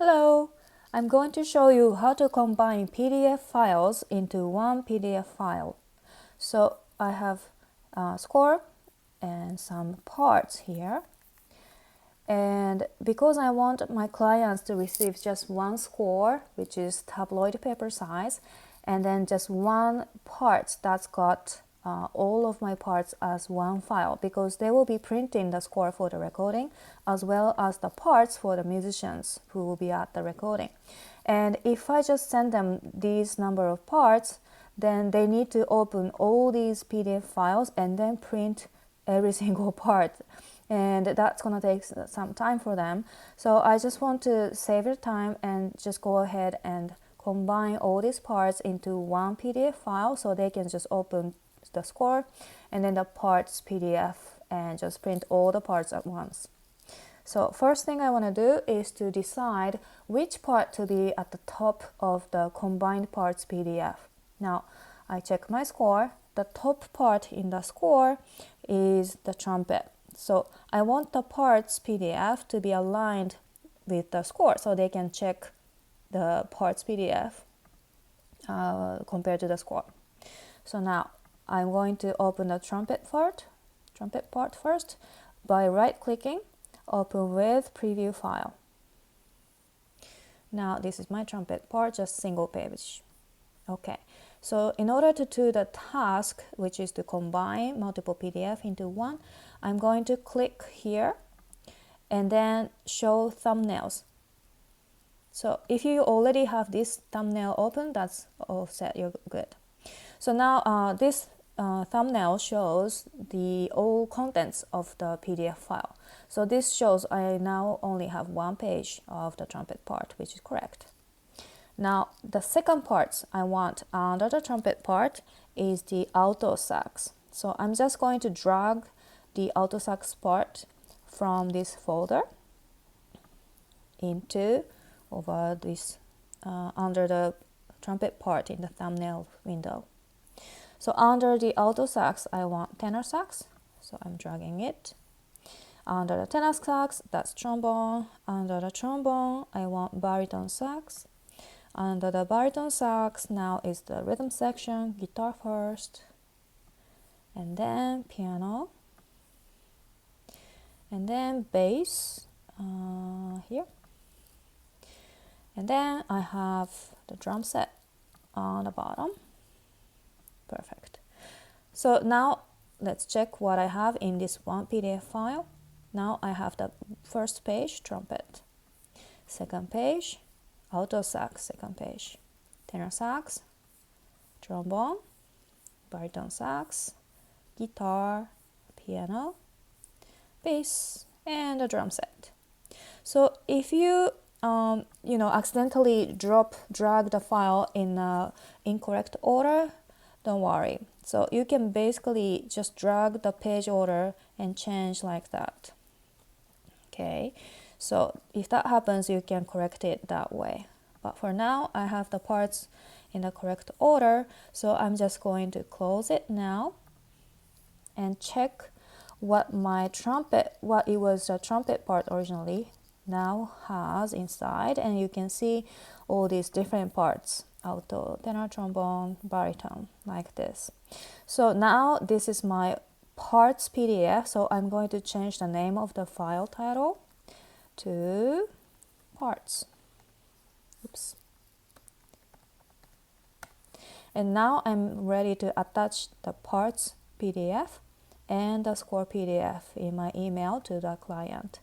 Hello, I'm going to show you how to combine PDF files into one PDF file. So I have a score and some parts here. And because I want my clients to receive just one score, which is tabloid paper size, and then just one part that's got all of my parts as one file, because they will be printing the score for the recording as well as the parts for the musicians who will be at the recording. And if I just send them these number of parts, then they need to open all these PDF files and then print every single part. And that's going to take some time for them. So I just want to save your time and just go ahead and combine all these parts into one PDF file so they can just open the score and then the parts PDF and just print all the parts at once. So first thing I want to do is to decide which part to be at the top of the combined parts PDF. Now I check my score. The top part in the score is the trumpet. So I want the parts PDF to be aligned with the score so they can check the parts PDF compared to the score. So now I'm going to open the trumpet part first by right-clicking, open with preview file. Now this is my trumpet part, just single page. Okay, so in order to do the task, which is to combine multiple PDF into one, I'm going to click here and then show thumbnails. So if you already have this thumbnail open, that's all set, you're good. So now this thumbnail shows the all contents of the PDF file. So this shows I now only have one page of the trumpet part, which is correct. Now the second part I want under the trumpet part is the alto sax. So I'm just going to drag the alto sax part from this folder into over this under the trumpet part in the thumbnail window. So under the alto sax, I want tenor sax, so I'm dragging it. Under the tenor sax, that's trombone. Under the trombone, I want baritone sax. Under the baritone sax, now is the rhythm section, guitar first, and then piano, and then bass here. And then I have the drum set on the bottom. Perfect. So now let's check what I have in this one PDF file. Now I have the first page, trumpet. Second page, alto sax, second page. Tenor sax, trombone, baritone sax, guitar, piano, bass, and a drum set. So if you accidentally drag the file in incorrect order, don't worry. So you can basically just drag the page order and change like that. Okay, so if that happens, you can correct it that way. But for now, I have the parts in the correct order, so I'm just going to close it now and check what it was a trumpet part originally now has inside, and you can see all these different parts: alto, tenor, trombone, baritone, like this. So now this is my parts PDF, so I'm going to change the name of the file title to parts. Oops. And now I'm ready to attach the parts PDF and the score PDF in my email to the client.